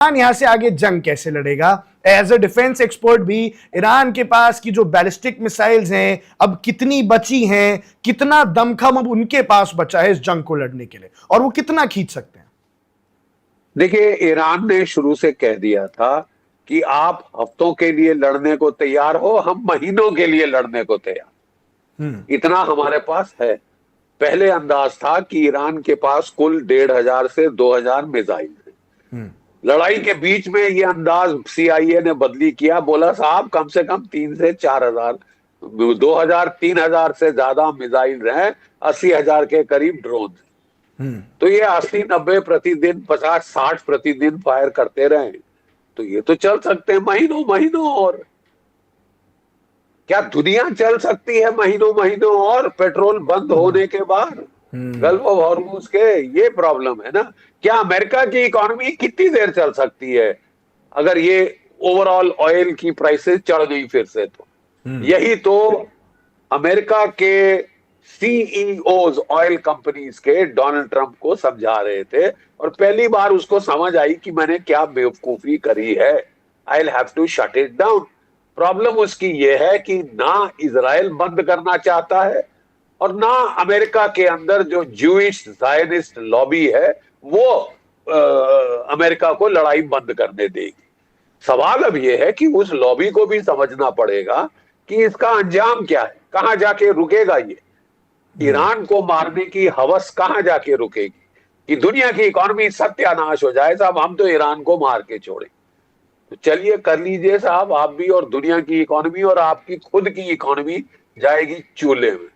यहां से आगे जंग कैसे लड़ेगा? एज अ डिफेंस एक्सपर्ट भी, ईरान के पास की जो बैलिस्टिक मिसाइल्स हैं अब कितनी बची हैं, कितना दमखम अब उनके पास बचा है इस जंग को लड़ने के लिए, और वो कितना खींच सकते हैं? देखिए, ईरान ने शुरू से कह दिया था कि आप हफ्तों के लिए लड़ने को तैयार हो, हम महीनों के लिए लड़ने को तैयार। इतना हमारे पास है। पहले अंदाज था कि ईरान के पास कुल 1,500 से 2,000 मिसाइल है। लड़ाई के बीच में ये अंदाज CIA ने बदली किया, बोला साहब कम से कम 3 से 4,000, 2,000 3,000 से ज्यादा मिसाइल रहे, 80,000 के करीब ड्रोन। तो ये 80-90 प्रतिदिन, 50-60 प्रतिदिन फायर करते रहे, तो ये तो चल सकते हैं महीनों महीनों। और क्या दुनिया चल सकती है महीनों महीनों और पेट्रोल बंद होने के बाद? गल्फ ऑफ हॉर्मुज के ये प्रॉब्लम है ना। क्या अमेरिका की इकोनॉमी कितनी देर चल सकती है अगर ये ओवरऑल ऑयल की प्राइसेस चढ़ गई फिर से? तो यही तो अमेरिका के CEOs ऑयल कंपनीज के डोनाल्ड ट्रंप को समझा रहे थे, और पहली बार उसको समझ आई कि मैंने क्या बेवकूफी करी है। I have to shut it down. Problem उसकी ये है कि ना इजराइल बंद करना चाहता है, और ना अमेरिका के अंदर जो ज्यूइश ज़ायनिस्ट लॉबी है वो अमेरिका को लड़ाई बंद करने देगी। सवाल अब यह है कि उस लॉबी को भी समझना पड़ेगा कि इसका अंजाम क्या है, कहां जाके रुकेगा ये। ईरान को मारने की हवस कहां जाके रुकेगी कि दुनिया की इकोनॉमी सत्यानाश हो जाए, साहब हम तो ईरान को मार के छोड़े। तो चलिए कर लीजिए साहब आप भी, और दुनिया की इकोनॉमी और आपकी खुद की इकोनॉमी जाएगी चूल्हे में।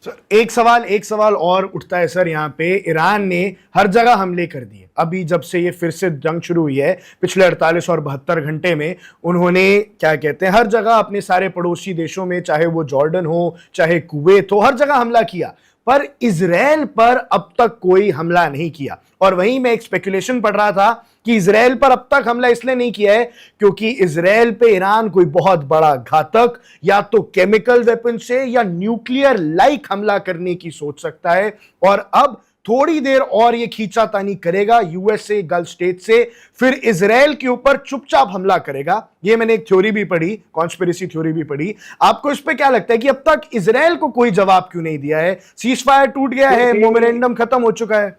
सर एक सवाल और उठता है सर, यहाँ पे ईरान ने हर जगह हमले कर दिए। अभी जब से ये फिर से जंग शुरू हुई है, पिछले 48 और 72 घंटे में उन्होंने क्या कहते हैं हर जगह अपने सारे पड़ोसी देशों में, चाहे वो जॉर्डन हो चाहे कुवैत हो, हर जगह हमला किया, पर इजराइल पर अब तक कोई हमला नहीं किया। और वहीं मैं एक स्पेकुलेशन पढ़ रहा था कि इजराइल पर अब तक हमला इसलिए नहीं किया है क्योंकि इजराइल पे ईरान कोई बहुत बड़ा घातक या तो केमिकल वेपन से या न्यूक्लियर लाइक हमला करने की सोच सकता है, और अब थोड़ी देर और ये खींचातानी करेगा USA गल्फ स्टेट से, फिर इजराइल के ऊपर चुपचाप हमला करेगा। ये मैंने एक थ्योरी भी पढ़ी, कॉन्स्पिरेसी थ्योरी भी पढ़ी। आपको इस पे क्या लगता है कि अब तक इजराइल को कोई जवाब क्यों नहीं दिया है? सीज फायर टूट गया है, मोमेंटम खत्म हो चुका है,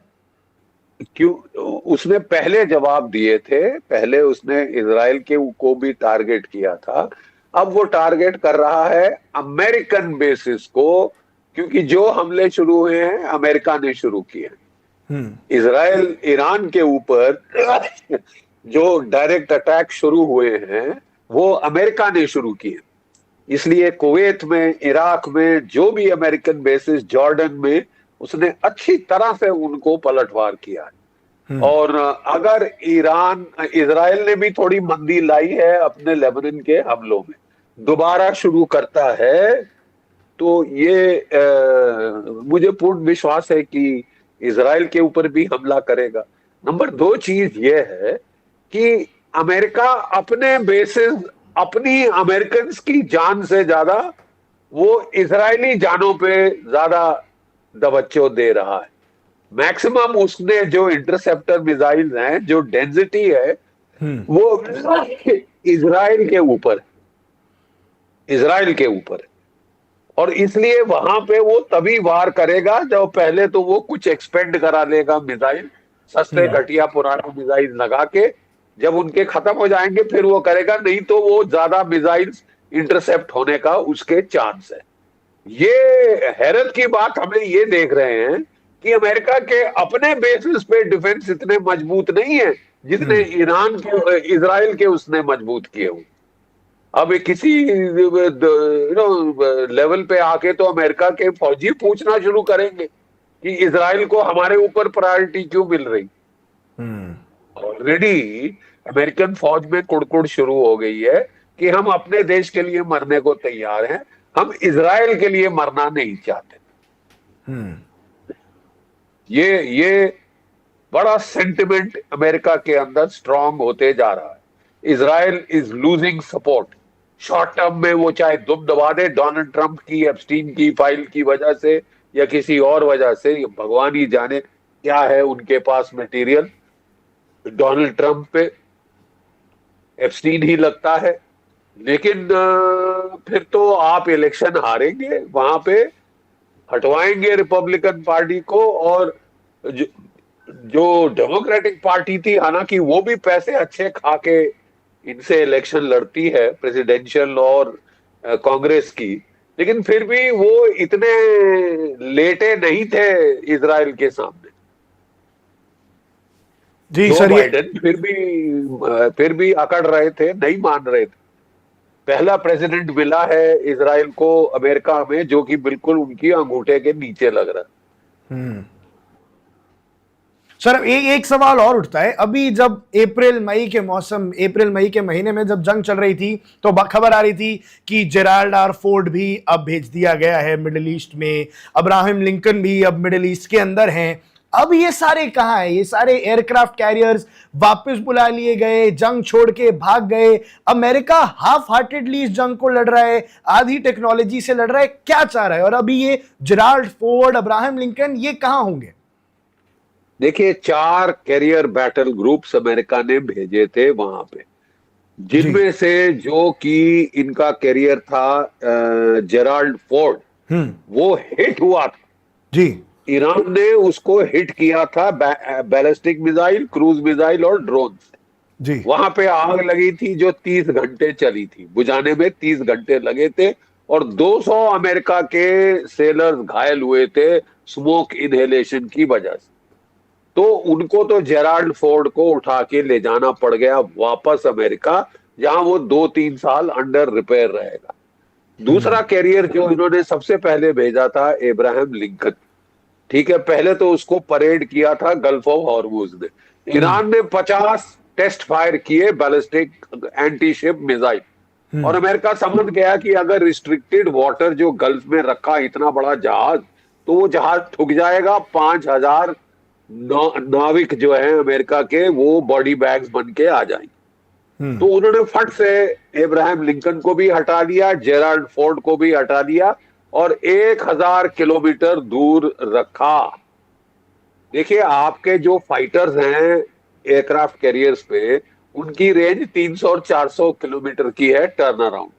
क्यों? उसने पहले जवाब दिए थे, पहले उसने इजराइल के को भी टारगेट किया था। अब वो टारगेट कर रहा है अमेरिकन बेसिस को, क्योंकि जो हमले शुरू हुए हैं अमेरिका ने शुरू किए हैं। इजराइल ईरान के ऊपर जो डायरेक्ट अटैक शुरू हुए हैं वो अमेरिका ने शुरू किए। इसलिए कुवैत में, इराक में जो भी अमेरिकन बेसिस, जॉर्डन में, उसने अच्छी तरह से उनको पलटवार किया है। और अगर इजराइल ने भी थोड़ी मंदी लाई है अपने लेबनान के हमलों में, दोबारा शुरू करता है, तो ये मुझे पूर्ण विश्वास है कि इजराइल के ऊपर भी हमला करेगा। नंबर 2 चीज ये है कि अमेरिका अपने बेसिस, अपनी अमेरिकन की जान से ज्यादा वो इजरायली जानों पे ज्यादा तवज्जो दे रहा है। मैक्सिमम उसने जो इंटरसेप्टर मिसाइल हैं, जो डेंसिटी है, वो इजराइल के ऊपर, इजराइल के ऊपर है। और इसलिए वहां पे वो तभी वार करेगा जब पहले तो वो कुछ एक्सपेंड करा लेगा मिसाइल, सस्ते घटिया पुराने मिसाइल लगा के। जब उनके खत्म हो जाएंगे फिर वो करेगा, नहीं तो वो ज्यादा मिसाइल इंटरसेप्ट होने का उसके चांस है। ये हैरत की बात हमें ये देख रहे हैं कि अमेरिका के अपने बेसिस पे डिफेंस इतने मजबूत नहीं है जितने ईरान के, इजराइल के उसने मजबूत किए हुए। अब किसी लेवल पे आके तो अमेरिका के फौजी पूछना शुरू करेंगे कि इजराइल को हमारे ऊपर प्रायोरिटी क्यों मिल रही। ऑलरेडी अमेरिकन फौज में कुड़कुड़ शुरू हो गई है कि हम अपने देश के लिए मरने को तैयार हैं, हम इजराइल के लिए मरना नहीं चाहते। ये बड़ा सेंटिमेंट अमेरिका के अंदर स्ट्रांग होते जा रहा है। Israel is losing support. Short term में वो चाहे दुम दबा दे डोनाल्ड ट्रंप की एप्स्टीन की फाइल की वजह से या किसी और वजह से, भगवान ही जाने क्या है उनके पास मटेरियल, डोनाल्ड ट्रंप पे एप्स्टीन ही लगता है। लेकिन फिर तो आप इलेक्शन हारेंगे, वहां पे हटवाएंगे रिपब्लिकन पार्टी को। और जो, जो डेमोक्रेटिक पार्टी थी, हालांकि वो भी पैसे अच्छे खा के इनसे इलेक्शन लड़ती है, प्रेसिडेंशियल और कांग्रेस की, लेकिन फिर भी वो इतने लेटे नहीं थे इजराइल के सामने। जी जो सर, ये बाइडेन फिर भी अकड़ रहे थे, नहीं मान रहे थे। पहला प्रेसिडेंट मिला है इजराइल को अमेरिका में जो कि बिल्कुल उनकी अंगूठे के नीचे लग रहा है। सर एक सवाल और उठता है। अभी जब अप्रैल मई के महीने में जब जंग चल रही थी, तो खबर आ रही थी कि जेराल्ड आर फोर्ड भी अब भेज दिया गया है मिडिल ईस्ट में, अब्राहम लिंकन भी अब मिडिल ईस्ट के अंदर हैं। अब ये सारे कहां हैं? ये सारे एयरक्राफ्ट कैरियर्स वापस बुला लिए गए, जंग छोड़ के भाग गए। अमेरिका हाफ हार्टेडली इस जंग को लड़ रहा है, आधी टेक्नोलॉजी से लड़ रहा है, क्या चाह रहा है? और अभी ये जेराल्ड फोर्ड, अब्राहम लिंकन, ये कहां होंगे? देखिए, 4 कैरियर बैटल ग्रुप्स अमेरिका ने भेजे थे वहां पे, जिनमें से जो कि इनका कैरियर था जेराल्ड फोर्ड, वो हिट हुआ था। जी ईरान ने उसको हिट किया था बैलिस्टिक मिसाइल, क्रूज मिसाइल और ड्रोन से। जी वहां पे आग लगी थी जो 30 घंटे चली थी, बुझाने में 30 घंटे लगे थे, और 200 अमेरिका के सेलर्स घायल हुए थे स्मोक इनहेलेशन की वजह से। तो उनको तो जेराल्ड फोर्ड को उठा के ले जाना पड़ गया वापस अमेरिका, जहां वो 2-3 साल अंडर रिपेयर रहेगा। दूसरा कैरियर जो इन्होंने सबसे पहले भेजा था, इब्राहिम लिंकन। ठीक है, पहले तो उसको परेड किया था गल्फ ऑफ हॉर्मुज ने। ईरान ने 50 टेस्ट फायर किए बैलिस्टिक एंटी शिप मिसाइल, और अमेरिका समझ गया कि अगर रिस्ट्रिक्टेड वाटर जो गल्फ में रखा इतना बड़ा जहाज, तो वो जहाज ठुक जाएगा। 5,000 नाविक जो है अमेरिका के, वो बॉडी बैग्स बन के आ जाएंगे। तो उन्होंने फट से इब्राहिम लिंकन को भी हटा दिया, जेराल्ड फोर्ड को भी हटा दिया, और 1,000 किलोमीटर दूर रखा। देखिए, आपके जो फाइटर्स हैं एयरक्राफ्ट कैरियर्स पे, उनकी रेंज 300 और 400 किलोमीटर की है टर्न अराउंड।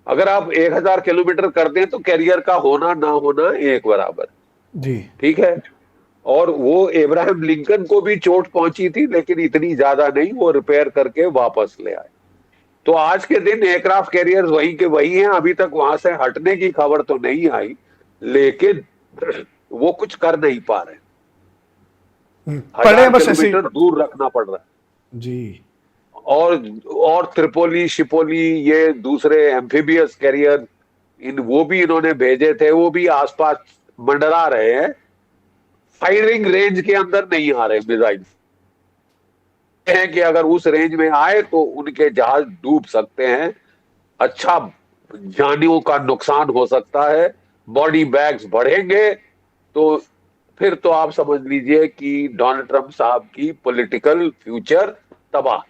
अगर आप 1,000 किलोमीटर कर दें तो कैरियर का होना ना होना एक बराबर। जी ठीक है। और वो इब्राहिम लिंकन को भी चोट पहुंची थी, लेकिन इतनी ज्यादा नहीं, वो रिपेयर करके वापस ले आए। तो आज के दिन एयरक्राफ्ट कैरियर वही के वही हैं, अभी तक वहां से हटने की खबर तो नहीं आई, लेकिन वो कुछ कर नहीं पा रहे। पड़े 1,000 बस ऐसे किलोमीटर दूर रखना पड़ रहा है। जी और त्रिपोली, शिपोली, ये दूसरे एम्फीबियस कैरियर, वो भी इन्होंने भेजे थे, वो भी आसपास मंडरा रहे हैं, फायरिंग रेंज के अंदर नहीं आ रहे मिसाइल। है कि अगर उस रेंज में आए तो उनके जहाज डूब सकते हैं, अच्छा जानियों का नुकसान हो सकता है, बॉडी बैग्स बढ़ेंगे। तो फिर तो आप समझ लीजिए कि डोनाल्ड ट्रंप साहब की पॉलिटिकल फ्यूचर तबाह।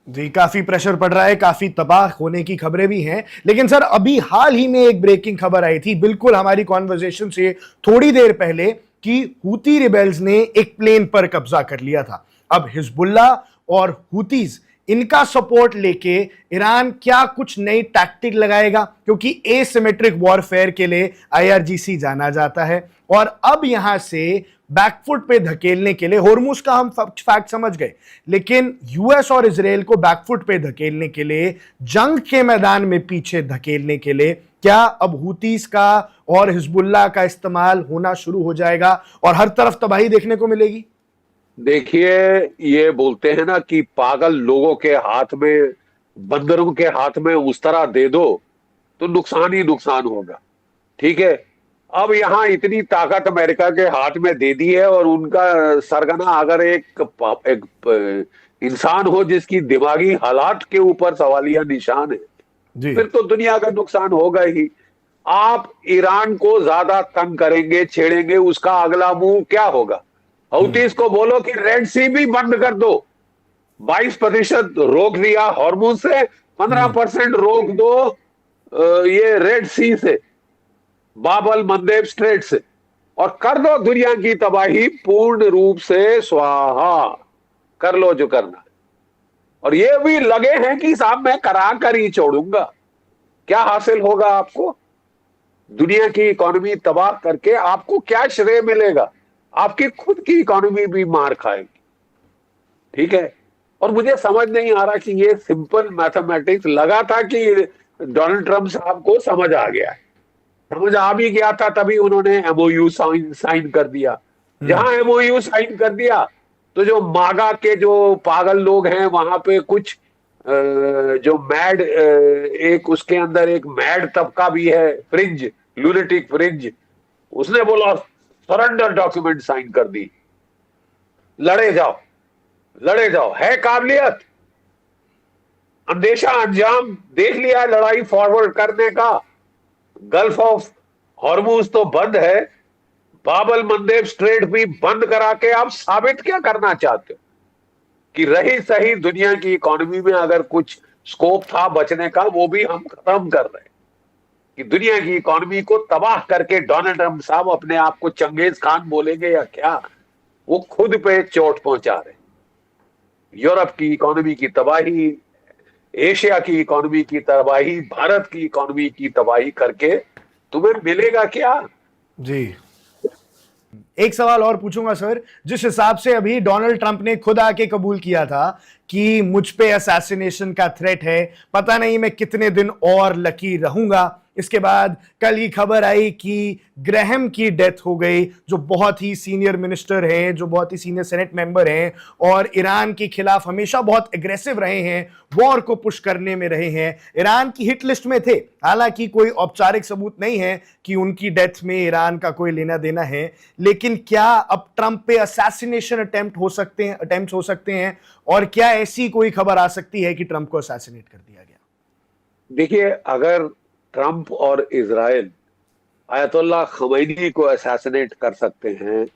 जी, काफी प्रेशर पड़ रहा है, काफी तबाह होने की खबरें भी हैं। लेकिन सर, अभी हाल ही में एक ब्रेकिंग खबर आई थी बिल्कुल हमारी कॉन्वर्सेशन से थोड़ी देर पहले, कि हूती रिबेल्स ने एक प्लेन पर कब्जा कर लिया था। अब हिजबुल्ला और हूतीज, इनका सपोर्ट लेके ईरान क्या कुछ नई टैक्टिक लगाएगा? क्योंकि एसिमेट्रिक वॉरफेयर के लिए आईआरजीसी जाना जाता है, और अब यहां से बैकफुट पे धकेलने के लिए, होर्मुज का हम फैक्ट समझ गए, लेकिन यूएस और इजराइल को बैकफुट पे धकेलने के लिए, जंग के मैदान में पीछे धकेलने के लिए, क्या अब हूतीस का और हिजबुल्लाह का इस्तेमाल होना शुरू हो जाएगा और हर तरफ तबाही देखने को मिलेगी? देखिए, ये बोलते हैं ना कि पागल लोगों के हाथ में, बंदरों के हाथ में उस तरह दे दो तो नुकसान ही नुकसान होगा। ठीक है। अब यहां इतनी ताकत अमेरिका के हाथ में दे दी है, और उनका सरगना अगर एक इंसान हो जिसकी दिमागी हालात के ऊपर सवालिया निशान है, फिर तो दुनिया का नुकसान होगा ही। आप ईरान को ज्यादा तंग करेंगे, छेड़ेंगे, उसका अगला मूव क्या होगा? हouthis को बोलो कि रेड सी भी बंद कर दो। 22% रोक दिया हॉर्मुज से, 15% रोक दो ये रेड सी से, बाबल मंदेब स्ट्रेट से, और कर दो दुनिया की तबाही पूर्ण रूप से स्वाहा। कर लो जो करना है। और ये भी लगे हैं कि साहब मैं करा कर ही छोड़ूंगा। क्या हासिल होगा आपको? दुनिया की इकोनॉमी तबाह करके आपको क्या श्रेय मिलेगा? आपकी खुद की इकोनॉमी भी मार खाएगी। ठीक है। और मुझे समझ नहीं आ रहा कि ये सिंपल मैथमेटिक्स, लगा था कि डोनाल्ड ट्रंप साहब को समझ आ गया है, समझ आ भी गया था, तभी उन्होंने एमओयू साइन कर दिया। जहां एमओयू साइन कर दिया तो जो मागा के जो पागल लोग हैं वहां पे कुछ जो मैड, एक उसके अंदर एक मैड तबका भी है, फ्रिंज, लूनेटिक फ्रिंज, उसने बोला सरेंडर डॉक्यूमेंट साइन कर दी। लड़े जाओ, लड़े जाओ, है काबिलियत, अंदेशा अंजाम देख लिया लड़ाई फॉरवर्ड करने का। गल्फ ऑफ हॉर्मुज तो बंद है, बाबल मंदेब स्ट्रेट भी बंद करा के आप साबित क्या करना चाहते हो कि रही सही दुनिया की इकोनॉमी में अगर कुछ स्कोप था बचने का, वो भी हम खत्म कर रहे हैं। कि दुनिया की इकोनॉमी को तबाह करके डोनाल्ड ट्रंप साहब अपने आप को चंगेज खान बोलेंगे या क्या, वो खुद पे चोट पहुंचा रहे। यूरोप की इकोनॉमी की तबाही, एशिया की इकोनॉमी की तबाही, भारत की इकोनॉमी की तबाही करके तुम्हें मिलेगा क्या? जी, एक सवाल और पूछूंगा सर। जिस हिसाब से अभी डोनाल्ड ट्रंप ने खुद आके कबूल किया था कि मुझ पे असैसिनेशन का थ्रेट है, पता नहीं मैं कितने दिन और लकी रहूंगा, इसके बाद कल ही खबर आई कि ग्रैहम की डेथ हो गई, जो बहुत ही सीनियर मिनिस्टर हैं, जो बहुत ही सीनियर सेनेट मेंबर हैं और ईरान के खिलाफ हमेशा बहुत एग्रेसिव रहे हैं, वॉर को पुश करने में रहे हैं, ईरान की हिट लिस्ट में थे। हालांकि कोई औपचारिक सबूत नहीं है कि उनकी डेथ में ईरान का कोई लेना देना है, लेकिन क्या अब ट्रंप पे असैसिनेशन अटेम्प्ट हो सकते हैं और क्या ऐसी कोई खबर आ सकती है कि ट्रंप को असैसिनेट कर दिया गया? देखिए, अगर ट्रंप और इजराइल आयतुल्लाह खमैनी को असैसिनेट कर सकते हैं,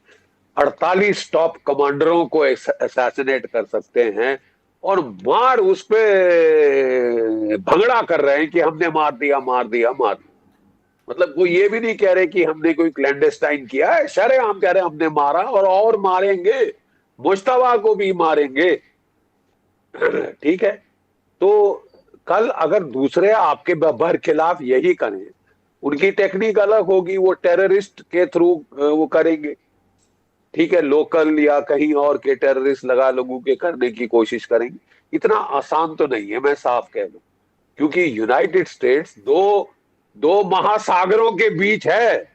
48 टॉप कमांडरों को असैसिनेट कर सकते हैं और मार उस पे भंगड़ा कर रहे हैं कि हमने मार दिया, मार दिया, मार दिया, मतलब वो ये भी नहीं कह रहे कि हमने कोई क्लैंडेस्टाइन किया है, शरेआम कह रहे हैं हमने मारा और मारेंगे, मुश्तबा को भी मारेंगे। ठीक है। तो कल अगर दूसरे आपके बर खिलाफ यही करें, उनकी टेक्निक अलग होगी, वो टेररिस्ट के थ्रू वो करेंगे। ठीक है, लोकल या कहीं और के टेररिस्ट लगा लोगों के करने की कोशिश करेंगे। इतना आसान तो नहीं है, मैं साफ कह दूं, क्योंकि यूनाइटेड स्टेट्स दो महासागरों के बीच है।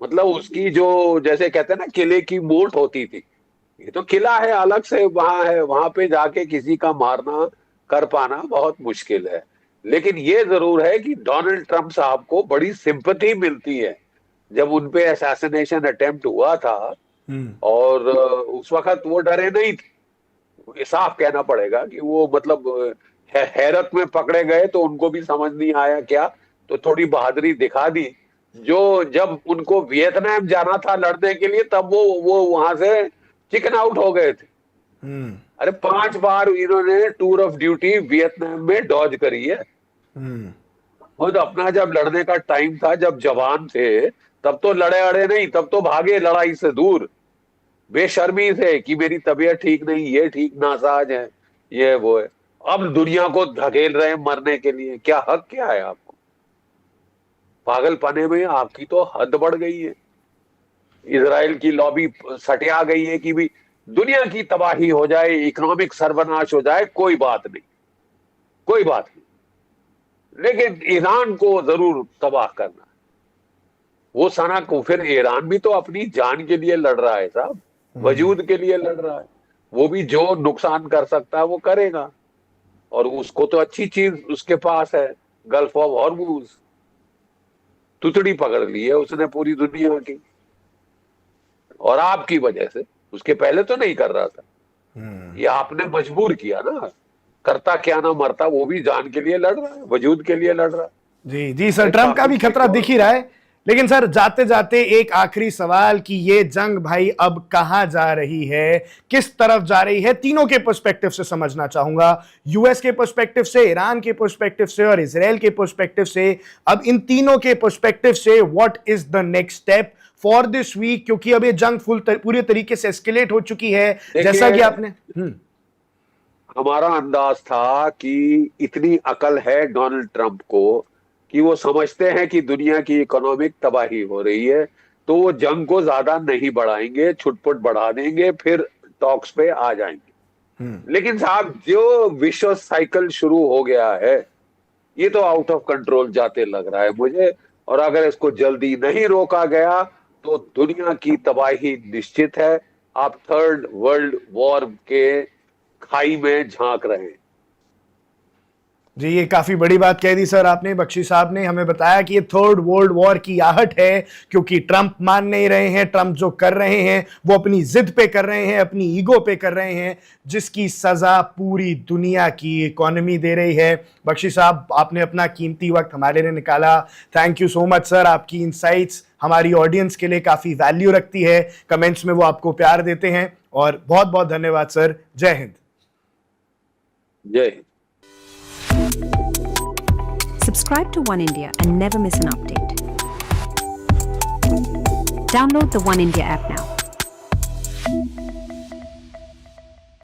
मतलब उसकी जो, जैसे कहते हैं ना किले की मोट होती थी, ये तो किला है अलग से, वहां है, वहां पे जाके किसी का मारना कर पाना बहुत मुश्किल है। लेकिन ये जरूर है कि डोनाल्ड ट्रंप साहब को बड़ी सिंपैथी मिलती है। जब उनपे असैसिनेशन अटेम्प्ट हुआ था और उस वक्त वो डरे नहीं थे, साफ कहना पड़ेगा कि वो मतलब हैरत में पकड़े गए तो उनको भी समझ नहीं आया क्या, तो थोड़ी बहादुरी दिखा दी। जो जब उनको वियतनाम जाना था लड़ने के लिए, तब वो वहां से चिकन आउट हो गए थे। अरे 5 बार इन्होंने टूर ऑफ ड्यूटी वियतनाम में डॉज करी है। खुद अपना जब लड़ने का टाइम था, जब जवान थे, तब तो लड़े अड़े नहीं, तब तो भागे लड़ाई से दूर, बेशर्मी से कि मेरी तबीयत ठीक नहीं, ये ठीक नासाज है, ये वो है। अब दुनिया को धकेल रहे हैं मरने के लिए। क्या हक क्या है आपको? पागलपने में आपकी तो हद बढ़ गई है। इजराइल की लॉबी सटिया गई है कि भी दुनिया की तबाही हो जाए, इकोनॉमिक सर्वनाश हो जाए, कोई बात नहीं, कोई बात नहीं, लेकिन ईरान को जरूर तबाह करना। वो सना को, फिर ईरान भी तो अपनी जान के लिए लड़ रहा है साहब, वजूद के लिए लड़ रहा है। वो भी जो नुकसान कर सकता है वो करेगा, और उसको तो अच्छी चीज उसके पास है, गल्फ ऑफ हॉर्मुज, तुतड़ी पकड़ ली है उसने पूरी दुनिया की, और आपकी वजह से। उसके पहले तो नहीं कर रहा था, ये आपने मजबूर किया ना। करता क्या ना मरता, वो भी जान के लिए लड़ रहा है, वजूद के लिए लड़ रहा है। जी जी सर, ट्रंप का भी खतरा दिख ही रहा है। लेकिन सर, जाते जाते एक आखिरी सवाल कि ये जंग भाई अब कहां जा रही है, किस तरफ जा रही है, तीनों के पर्सपेक्टिव से समझना चाहूंगा। यूएस के पर्सपेक्टिव से, ईरान के पर्सपेक्टिव से और इजराइल के पर्सपेक्टिव से। अब इन तीनों के पर्सपेक्टिव से what is the next step for this week, क्योंकि अब ये जंग पूरे तरीके से एस्केलेट हो चुकी है, जैसा कि आपने हमारा अंदाज था कि इतनी अकल है डोनाल्ड ट्रंप को कि वो समझते हैं कि दुनिया की इकोनॉमिक तबाही हो रही है, तो वो जंग को ज्यादा नहीं बढ़ाएंगे, छुटपुट बढ़ा देंगे, फिर टॉक्स पे आ जाएंगे। लेकिन साहब जो विश्व साइकिल शुरू हो गया है, ये तो आउट ऑफ कंट्रोल जाते लग रहा है मुझे, और अगर इसको जल्दी नहीं रोका गया तो दुनिया की तबाही निश्चित है। आप थर्ड वर्ल्ड वॉर के खाई में झांक रहे हैं। जी, ये काफी बड़ी बात कह दी सर आपने। बख्शी साहब ने हमें बताया कि ये थर्ड वर्ल्ड वॉर की आहट है, क्योंकि ट्रंप मान नहीं रहे हैं। ट्रंप जो कर रहे हैं वो अपनी जिद पे कर रहे हैं, अपनी ईगो पे कर रहे हैं, जिसकी सजा पूरी दुनिया की इकोनॉमी दे रही है। बख्शी साहब, आपने अपना कीमती वक्त हमारे लिए निकाला। Thank you so much sir. आपकी इंसाइट्स हमारी ऑडियंस के लिए काफी वैल्यू रखती है, कमेंट्स में वो आपको प्यार देते हैं, और बहुत बहुत धन्यवाद सर। जय हिंद। जय Hind. Subscribe to One India and never miss an update. Download the One India app now.